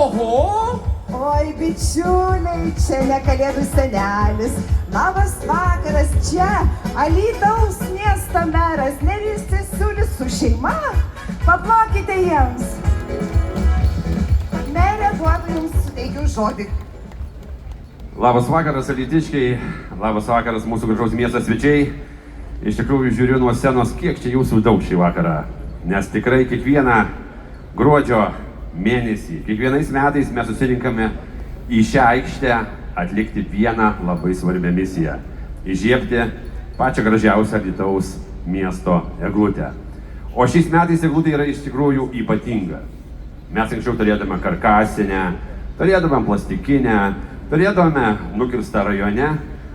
Oho! Oi, bičiuliai, čia ne Kalėdų senelis. Labas vakaras, čia Alytaus miesto meras Nerijus Cesiulis su šeima. Paplokite jiems. Merė, duodu jums suteikiu žodį. Labas vakaras, alytiškiai. Labas vakaras, mūsų gražaus miesto svečiai. Iš tikrųjų, žiūriu nuo scenos, kiek čia jūsų daug šį vakarą. Nes tikrai kiekvieną gruodžio mėnesį, kiekvienais metais mes susirinkame į šią aikštę atlikti vieną labai svarbią misiją. Įžiebti pačią gražiausią Alytaus miesto eglutę. O šiais metais eglutė yra iš tikrųjų ypatinga. Mes anksčiau turėdame karkasinę, turėdame plastikinę, turėdame nukirstą rajone,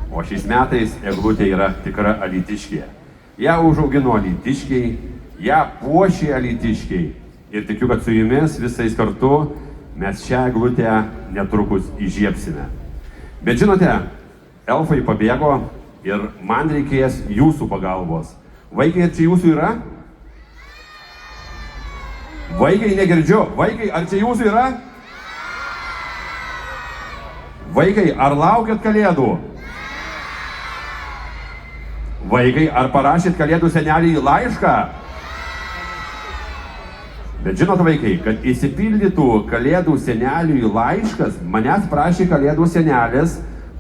o šiais metais eglutė yra tikra alytiškė. Ją užaugino alytiškiai, ją puošė alytiškiai. Ir tikiu, kad su jumis visais kartu mes šią eglutę netrukus įžiebsime. Bet žinote, elfai pabėgo ir man reikės jūsų pagalbos. Vaikai, ar čia jūsų yra? Vaikai, negirdžiu. Vaikai, ar čia jūsų yra? Vaikai, ar laukiat kalėdų? Vaikai, ar parašėt kalėdų seneliui laišką? Bet žinot, vaikai, kad įsipildytų kalėdų seneliui laiškas, manęs prašė kalėdų senelis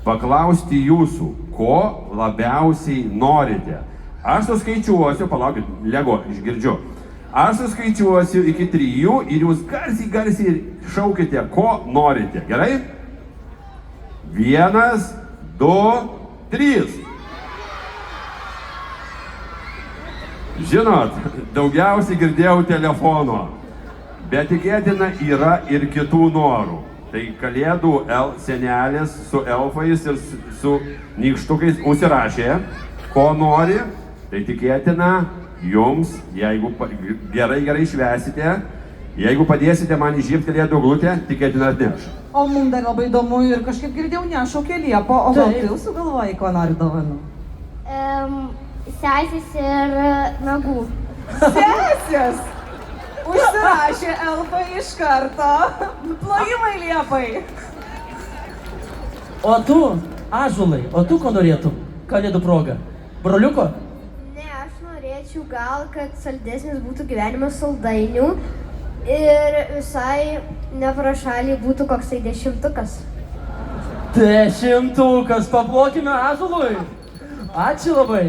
paklausti jūsų, ko labiausiai norite. Aš suskaičiuosiu, palaukit, Lego, išgirdžiu. Aš suskaičiuosiu iki 3 ir jūs garsiai šaukite, ko norite. Gerai? 1, 2, 3. Žinot, daugiausiai girdėjau telefono, bet tikėtina yra ir kitų norų. Tai kalėdų senelis su elfais ir su nykštukais užsirašė, ko nori, tai tikėtina jums, jeigu gerai švęsite, jeigu padėsite man įžiebti kalėdų eglutę, tikėtina atneš. O mums dar labai įdomu ir kažkaip girdėjau nešaukė Liepo, o gal tu sugalvojai, ko nori dovanų? Sesės ir nagų. Sesės! Užsirašė elfai iš karto. Plojimai Liepai. O tu, ąžuolai, o tu ko norėtum kalėdų proga? Broliuko? Ne, aš norėčiau gal, kad saldesnis būtų gyvenimas saldainių ir visai neprašaliai būtų koksai 10. 10, paplokime ąžuolui. Ačiū labai.